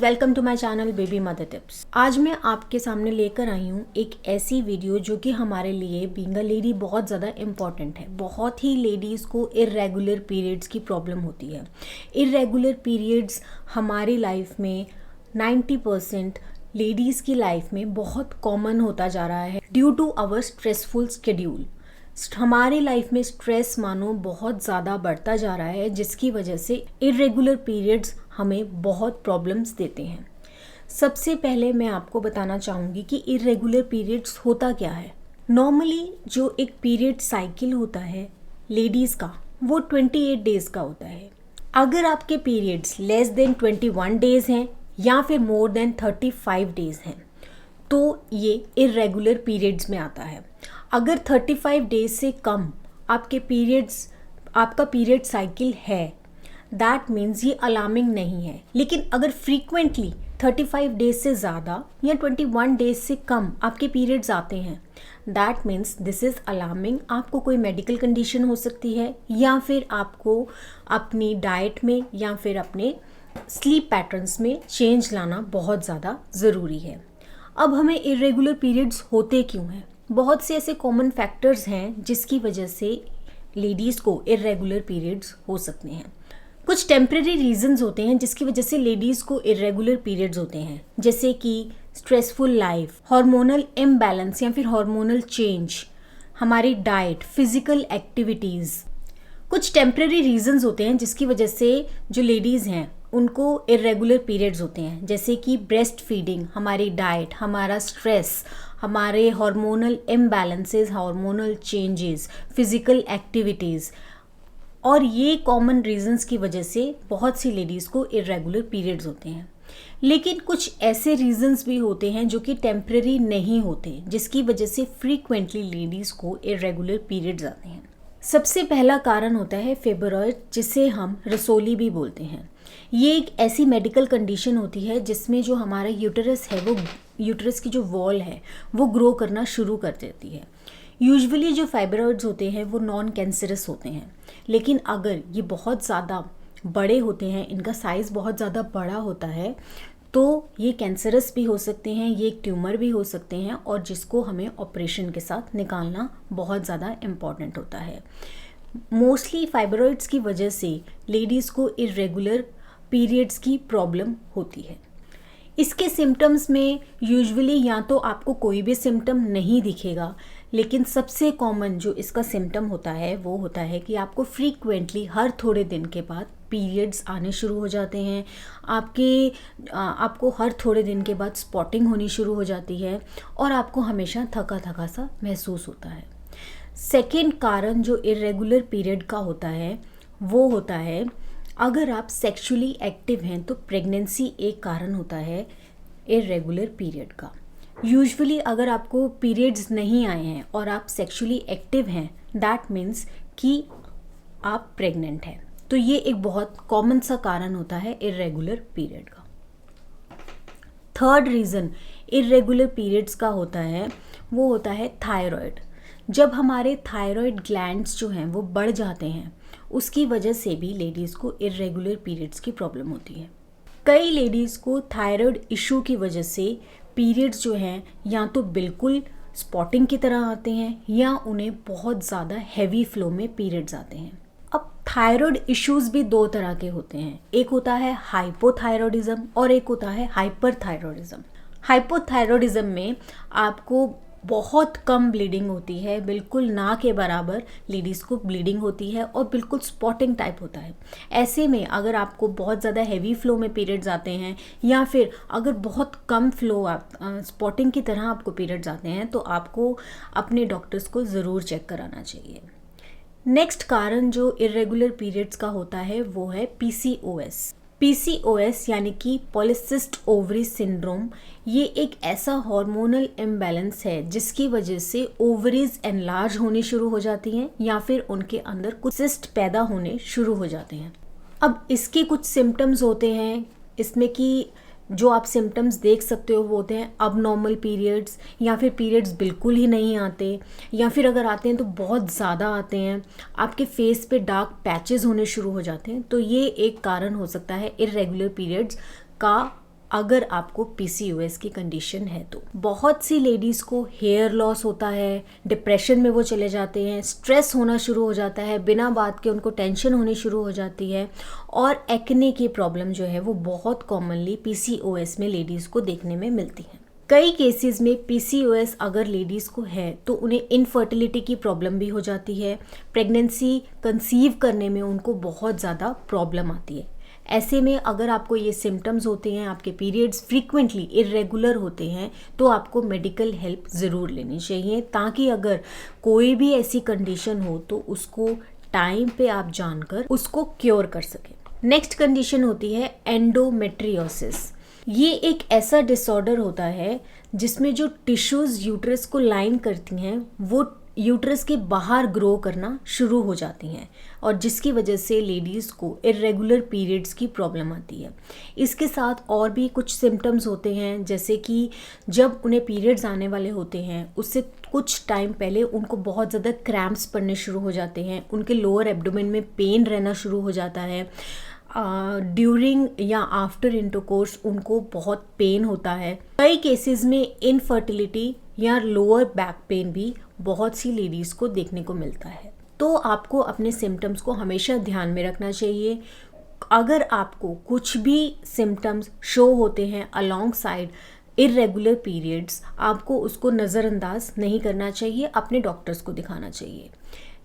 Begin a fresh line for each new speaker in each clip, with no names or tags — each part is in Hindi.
Welcome to my channel baby mother tips. आज मैं आपके सामने लेकर आई हूँ एक ऐसी वीडियो जो कि हमारे लिए बीइंग अ लेडी बहुत ज़्यादा इम्पॉर्टेंट है। बहुत ही लेडीज़ को इर्रेगुलर पीरियड्स की प्रॉब्लम होती है। इर्रेगुलर पीरियड्स हमारी लाइफ में 90% लेडीज़ की लाइफ में बहुत कॉमन होता जा रहा है due to our stressful schedule. हमारी लाइफ में स्ट्रेस मानो बहुत ज़्यादा बढ़ता जा रहा है, जिसकी वजह से इर्रेगुलर पीरियड्स हमें बहुत प्रॉब्लम्स देते हैं। सबसे पहले मैं आपको बताना चाहूँगी कि इर्रेगुलर पीरियड्स होता क्या है। नॉर्मली जो एक पीरियड साइकिल होता है लेडीज़ का, वो 28 डेज़ का होता है। अगर आपके पीरियड्स लेस देन 21 डेज़ हैं या फिर मोर देन 35 डेज़ हैं तो ये इर्रेगुलर पीरियड्स में आता है। अगर 35 डेज से कम आपका पीरियड साइकिल है, दैट मीन्स ये अलार्मिंग नहीं है। लेकिन अगर फ्रीक्वेंटली 35 डेज से ज़्यादा या 21 डेज से कम आपके पीरियड्स आते हैं, that means this is alarming. आपको कोई मेडिकल कंडीशन हो सकती है या फिर आपको अपनी डाइट में या फिर अपने स्लीप पैटर्न्स में चेंज लाना बहुत ज़्यादा ज़रूरी है। अब हमें इर्रेगुलर पीरियड्स होते क्यों हैं? बहुत से ऐसे कॉमन फैक्टर्स हैं जिसकी वजह से लेडीज़ को इर्रेगुलर पीरियड्स हो सकते हैं। कुछ टेम्परेरी रीजंस होते हैं जिसकी वजह से लेडीज़ को इर्रेगुलर पीरियड्स होते हैं, जैसे कि स्ट्रेसफुल लाइफ, हार्मोनल इम्बैलेंस या फिर हार्मोनल चेंज, हमारी डाइट, फिजिकल एक्टिविटीज़। कुछ टेम्परेरी रीजंस होते हैं जिसकी वजह से जो लेडीज़ हैं उनको इर्रेगुलर पीरियड्स होते हैं, जैसे कि ब्रेस्ट फीडिंग, हमारी डाइट, हमारा स्ट्रेस, हमारे hormonal imbalances, hormonal changes, physical activities. और ये कॉमन रीजंस की वजह से बहुत सी लेडीज़ को इर्रेगुलर पीरियड्स होते हैं। लेकिन कुछ ऐसे रीजंस भी होते हैं जो कि टेम्परेरी नहीं होते, जिसकी वजह से फ्रीक्वेंटली लेडीज़ को इर्रेगुलर पीरियड्स आते हैं। सबसे पहला कारण होता है फेब्रॉइड, जिसे हम रसोली भी बोलते हैं। ये एक ऐसी मेडिकल कंडीशन होती है जिसमें जो हमारा यूटरस है, वो यूटरस की जो वॉल है वो ग्रो करना शुरू कर देती है। यूजुअली जो फाइब्रॉइड्स होते हैं वो नॉन कैंसरस होते हैं, लेकिन अगर ये बहुत ज़्यादा बड़े होते हैं, इनका साइज़ बहुत ज़्यादा बड़ा होता है, तो ये कैंसरस भी हो सकते हैं, ये एक ट्यूमर भी हो सकते हैं, और जिसको हमें ऑपरेशन के साथ निकालना बहुत ज़्यादा इम्पॉर्टेंट होता है। मोस्टली फाइब्रॉइड्स की वजह से लेडीज़ को इर्रेगुलर पीरियड्स की प्रॉब्लम होती है। इसके सिम्टम्स में यूजुअली या तो आपको कोई भी सिम्टम नहीं दिखेगा, लेकिन सबसे कॉमन जो इसका सिम्टम होता है वो होता है कि आपको फ्रीक्वेंटली हर थोड़े दिन के बाद पीरियड्स आने शुरू हो जाते हैं। आपको हर थोड़े दिन के बाद स्पॉटिंग होनी शुरू हो जाती है और आपको हमेशा थका थका सा महसूस होता है। सेकेंड कारण जो इर्रेगुलर पीरियड का होता है वो होता है, अगर आप सेक्सुअली एक्टिव हैं तो प्रेगनेंसी एक कारण होता है इर्रेगुलर पीरियड का। यूजुअली अगर आपको पीरियड्स नहीं आए हैं और आप सेक्सुअली एक्टिव हैं, दैट मीन्स कि आप प्रेग्नेंट हैं। तो ये एक बहुत कॉमन सा कारण होता है इर्रेगुलर पीरियड का। थर्ड रीज़न इर्रेगुलर पीरियड्स का होता है वो होता है थायराइड। जब हमारे थायराइड ग्लैंड्स जो हैं वो बढ़ जाते हैं, उसकी वजह से भी लेडीज़ को इर्रेगुलर पीरियड्स की प्रॉब्लम होती है। कई लेडीज़ को थायराइड इशू की वजह से पीरियड्स जो हैं या तो बिल्कुल स्पॉटिंग की तरह आते हैं या उन्हें बहुत ज़्यादा हैवी फ्लो में पीरियड्स आते हैं। अब थायराइड इश्यूज़ भी दो तरह के होते हैं, एक होता है हाइपोथायरॉयडिज्म और एक होता है हाइपरथायरॉयडिज्म। हाइपोथायरॉयडिज्म में आपको बहुत कम ब्लीडिंग होती है, बिल्कुल ना के बराबर लेडीज़ को ब्लीडिंग होती है और बिल्कुल स्पॉटिंग टाइप होता है। ऐसे में अगर आपको बहुत ज़्यादा हैवी फ्लो में पीरियड्स आते हैं या फिर अगर बहुत कम फ्लो स्पॉटिंग की तरह आपको पीरियड्स आते हैं, तो आपको अपने डॉक्टर्स को ज़रूर चेक कराना चाहिए। नेक्स्ट कारण जो इर्रेगुलर पीरियड्स का होता है वो है पीसीओएस। पीसीओएस यानी कि पॉलीसिस्ट ओवरी सिंड्रोम। ये एक ऐसा हार्मोनल इम्बैलेंस है जिसकी वजह से ओवरीज एनलार्ज होनी शुरू हो जाती हैं या फिर उनके अंदर कुछ सिस्ट पैदा होने शुरू हो जाते हैं। अब इसके कुछ सिम्टम्स होते हैं, इसमें कि जो आप सिम्टम्स देख सकते हो वो होते हैं अबनॉर्मल पीरियड्स, या फिर पीरियड्स बिल्कुल ही नहीं आते, या फिर अगर आते हैं तो बहुत ज़्यादा आते हैं, आपके फेस पे डार्क पैचेस होने शुरू हो जाते हैं। तो ये एक कारण हो सकता है इर्रेगुलर पीरियड्स का अगर आपको पीसीओएस की कंडीशन है तो। बहुत सी लेडीज़ को हेयर लॉस होता है, डिप्रेशन में वो चले जाते हैं, स्ट्रेस होना शुरू हो जाता है, बिना बात के उनको टेंशन होनी शुरू हो जाती है, और एक्ने की प्रॉब्लम जो है वो बहुत कॉमनली पीसीओएस में लेडीज़ को देखने में मिलती है। कई केसेस में पीसीओएस अगर लेडीज़ को है तो उन्हें इनफर्टिलिटी की प्रॉब्लम भी हो जाती है, प्रेगनेंसी कंसीव करने में उनको बहुत ज़्यादा प्रॉब्लम आती है। ऐसे में अगर आपको ये सिम्टम्स होते हैं, आपके पीरियड्स फ्रीक्वेंटली इरेगुलर होते हैं, तो आपको मेडिकल हेल्प ज़रूर लेनी चाहिए, ताकि अगर कोई भी ऐसी कंडीशन हो तो उसको टाइम पे आप जानकर उसको क्योर कर सकें। नेक्स्ट कंडीशन होती है एंडोमेट्रियोसिस। ये एक ऐसा डिसऑर्डर होता है जिसमें जो टिश्यूज़ यूट्रस को लाइन करती हैं वो यूट्रस के बाहर ग्रो करना शुरू हो जाती हैं, और जिसकी वजह से लेडीज़ को इरेगुलर पीरियड्स की प्रॉब्लम आती है। इसके साथ और भी कुछ सिम्टम्स होते हैं, जैसे कि जब उन्हें पीरियड्स आने वाले होते हैं उससे कुछ टाइम पहले उनको बहुत ज़्यादा क्रैम्प्स पड़ने शुरू हो जाते हैं, उनके लोअर एब्डोमेन में पेन रहना शुरू हो जाता है, ड्यूरिंग या आफ्टर इंटरकोर्स उनको बहुत पेन होता है। कई केसेस में इनफर्टिलिटी या लोअर बैक पेन भी बहुत सी लेडीज़ को देखने को मिलता है। तो आपको अपने सिम्टम्स को हमेशा ध्यान में रखना चाहिए। अगर आपको कुछ भी सिम्टम्स शो होते हैं अलोंग साइड इरेगुलर पीरियड्स, आपको उसको नज़रअंदाज नहीं करना चाहिए, अपने डॉक्टर्स को दिखाना चाहिए।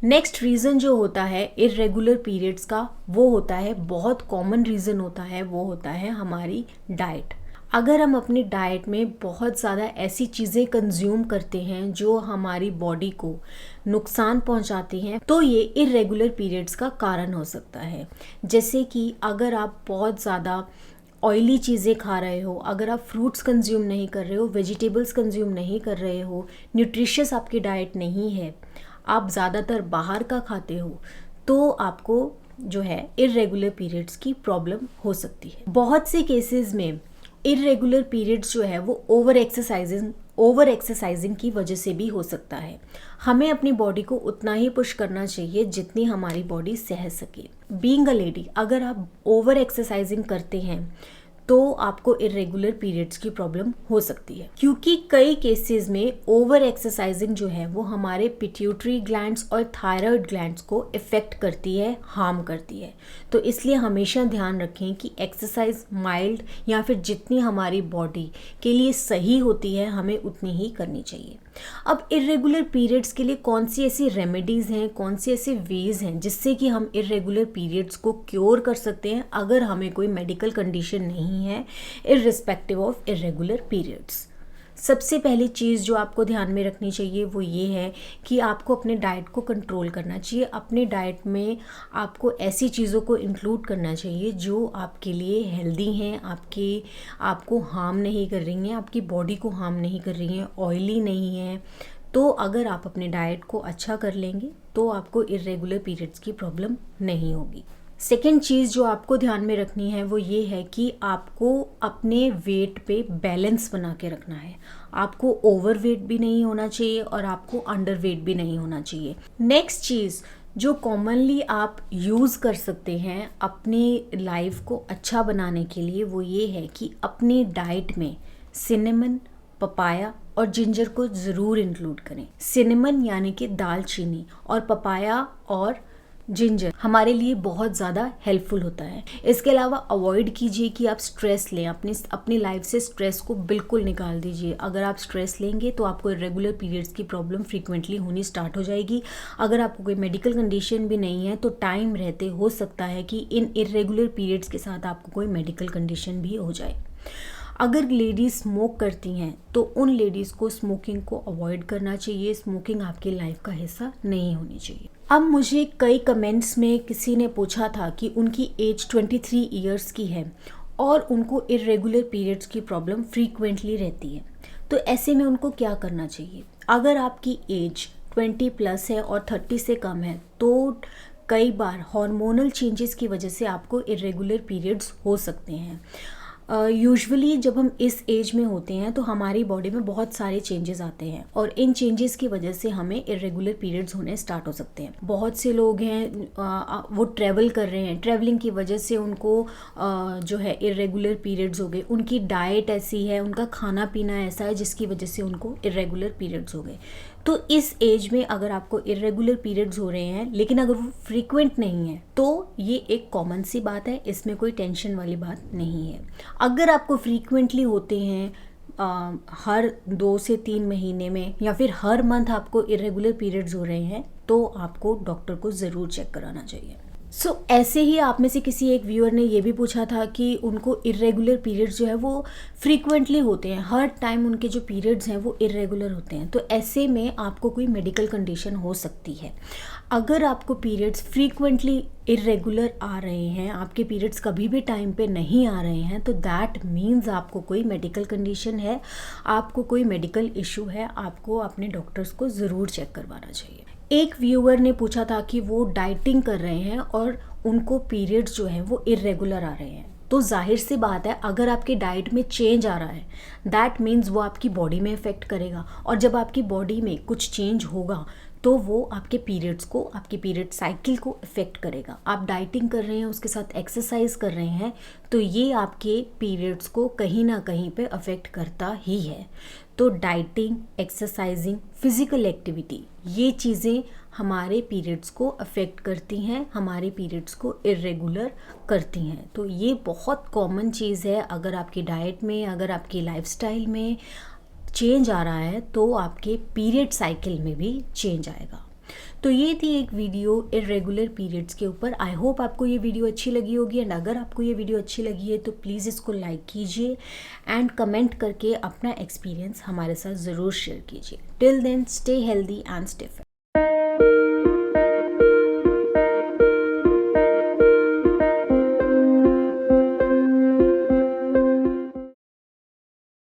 नेक्स्ट रीज़न जो होता है इरेगुलर पीरियड्स का, वो होता है, बहुत कॉमन रीज़न होता है, वो होता है हमारी डाइट। अगर हम अपनी डाइट में बहुत ज़्यादा ऐसी चीज़ें कंज्यूम करते हैं जो हमारी बॉडी को नुकसान पहुंचाती हैं, तो ये इरेगुलर पीरियड्स का कारण हो सकता है। जैसे कि अगर आप बहुत ज़्यादा ऑयली चीज़ें खा रहे हो, अगर आप फ्रूट्स कंज्यूम नहीं कर रहे हो, वेजिटेबल्स कंज्यूम नहीं कर रहे हो, न्यूट्रिशियस आपकी डाइट नहीं है, आप ज़्यादातर बाहर का खाते हो, तो आपको जो है इरेगुलर पीरियड्स की प्रॉब्लम हो सकती है। बहुत से केसेस में इरेगुलर पीरियड्स जो है वो ओवर एक्सरसाइजिंग की वजह से भी हो सकता है। हमें अपनी बॉडी को उतना ही पुश करना चाहिए जितनी हमारी बॉडी सह सके। बीइंग अ लेडी, अगर आप ओवर एक्सरसाइजिंग करते हैं तो आपको इरेगुलर पीरियड्स की प्रॉब्लम हो सकती है, क्योंकि कई केसेस में ओवर एक्सरसाइजिंग जो है वो हमारे पिट्यूटरी ग्लैंड्स और थायराइड ग्लैंड्स को इफेक्ट करती है, हार्म करती है। तो इसलिए हमेशा ध्यान रखें कि एक्सरसाइज माइल्ड या फिर जितनी हमारी बॉडी के लिए सही होती है हमें उतनी ही करनी चाहिए। अब इरेगुलर पीरियड्स के लिए कौन सी ऐसी रेमेडीज़ हैं, कौन सी ऐसे वेज हैं जिससे कि हम इरेगुलर पीरियड्स को क्योर कर सकते हैं अगर हमें कोई मेडिकल कंडीशन नहीं है इर्रिस्पेक्टिव ऑफ इरेगुलर पीरियड्स। सबसे पहली चीज़ जो आपको ध्यान में रखनी चाहिए वो ये है कि आपको अपने डाइट को कंट्रोल करना चाहिए। अपने डाइट में आपको ऐसी चीज़ों को इंक्लूड करना चाहिए जो आपके लिए हेल्दी हैं, आपको हार्म नहीं कर रही हैं, आपकी बॉडी को हार्म नहीं कर रही हैं, ऑयली नहीं है। तो अगर आप अपने डाइट को अच्छा कर लेंगे तो आपको इरेगुलर पीरियड्स की प्रॉब्लम नहीं होगी। सेकेंड चीज़ जो आपको ध्यान में रखनी है वो ये है कि आपको अपने वेट पे बैलेंस बना के रखना है। आपको ओवर वेट भी नहीं होना चाहिए और आपको अंडर वेट भी नहीं होना चाहिए। नेक्स्ट चीज़ जो कॉमनली आप यूज़ कर सकते हैं अपनी लाइफ को अच्छा बनाने के लिए वो ये है कि अपनी डाइट में सिनेमन, पपाया और जिंजर को ज़रूर इंक्लूड करें। सिनेमन यानी कि दालचीनी और पपाया और जिंजर हमारे लिए बहुत ज़्यादा हेल्पफुल होता है। इसके अलावा अवॉइड कीजिए कि आप स्ट्रेस लें, अपनी लाइफ से स्ट्रेस को बिल्कुल निकाल दीजिए। अगर आप स्ट्रेस लेंगे तो आपको इरेगुलर पीरियड्स की प्रॉब्लम फ्रीक्वेंटली होनी स्टार्ट हो जाएगी। अगर आपको कोई मेडिकल कंडीशन भी नहीं है तो टाइम रहते हो सकता है कि इन इरेगुलर पीरियड्स के साथ आपको कोई मेडिकल कंडीशन भी हो जाए। अगर लेडीज़ स्मोक करती हैं तो उन लेडीज़ को स्मोकिंग को अवॉइड करना चाहिए। स्मोकिंग आपकी लाइफ का हिस्सा नहीं होनी चाहिए। अब मुझे कई कमेंट्स में किसी ने पूछा था कि उनकी एज 23 ईयर्स की है और उनको इरेगुलर पीरियड्स की प्रॉब्लम फ्रीक्वेंटली रहती है, तो ऐसे में उनको क्या करना चाहिए। अगर आपकी एज 20+ है और 30 से कम है तो कई बार हार्मोनल चेंजेस की वजह से आपको इरेगुलर पीरियड्स हो सकते हैं। यूजुअली जब हम इस एज में होते हैं तो हमारी बॉडी में बहुत सारे चेंजेस आते हैं और इन चेंजेस की वजह से हमें इरेगुलर पीरियड्स होने स्टार्ट हो सकते हैं। बहुत से लोग हैं वो ट्रैवल कर रहे हैं, ट्रैवलिंग की वजह से उनको जो है इरेगुलर पीरियड्स हो गए, उनकी डाइट ऐसी है, उनका खाना पीना ऐसा है जिसकी वजह से उनको इरेगुलर पीरियड्स हो गए। तो इस एज में अगर आपको इरेगुलर पीरियड्स हो रहे हैं लेकिन अगर वो फ्रीक्वेंट नहीं है तो ये एक कॉमन सी बात है, इसमें कोई टेंशन वाली बात नहीं है। अगर आपको फ्रीक्वेंटली होते हैं हर 2 से 3 महीने में या फिर हर मंथ आपको इरेगुलर पीरियड्स हो रहे हैं तो आपको डॉक्टर को ज़रूर चेक कराना चाहिए। ऐसे ही आप में से किसी एक व्यूअर ने ये भी पूछा था कि उनको इरेगुलर पीरियड्स जो है वो फ्रीक्वेंटली होते हैं, हर टाइम उनके जो पीरियड्स हैं वो इरेगुलर होते हैं। तो ऐसे में आपको कोई मेडिकल कंडीशन हो सकती है। अगर आपको पीरियड्स फ्रीक्वेंटली इरेगुलर आ रहे हैं, आपके पीरियड्स कभी भी टाइम पे नहीं आ रहे हैं, तो दैट मीन्स आपको कोई मेडिकल कंडीशन है, आपको कोई मेडिकल इशू है, आपको अपने डॉक्टर्स को ज़रूर चेक करवाना चाहिए। एक व्यूअर ने पूछा था कि वो डाइटिंग कर रहे हैं और उनको पीरियड्स जो हैं वो इरेगुलर आ रहे हैं। तो जाहिर सी बात है, अगर आपके डाइट में चेंज आ रहा है दैट मीन्स वो आपकी बॉडी में इफ़ेक्ट करेगा, और जब आपकी बॉडी में कुछ चेंज होगा तो वो आपके पीरियड्स को, आपके पीरियड साइकिल को इफ़ेक्ट करेगा। आप डाइटिंग कर रहे हैं, उसके साथ एक्सरसाइज कर रहे हैं, तो ये आपके पीरियड्स को कहीं ना कहीं पे अफेक्ट करता ही है। तो डाइटिंग, एक्सरसाइजिंग, फिज़िकल एक्टिविटी, ये चीज़ें हमारे पीरियड्स को अफेक्ट करती हैं, हमारे पीरियड्स को इरेगुलर करती हैं। तो ये बहुत कॉमन चीज़ है। अगर आपकी डाइट में, अगर आपकी लाइफस्टाइल में चेंज आ रहा है तो आपके पीरियड साइकिल में भी चेंज आएगा। तो ये थी एक वीडियो इरेगुलर पीरियड्स के ऊपर। आई होप आपको ये वीडियो अच्छी लगी होगी, एंड अगर आपको ये वीडियो अच्छी लगी है तो प्लीज़ इसको लाइक कीजिए एंड कमेंट करके अपना एक्सपीरियंस हमारे साथ ज़रूर शेयर कीजिए। Till then, stay healthy and stay fit.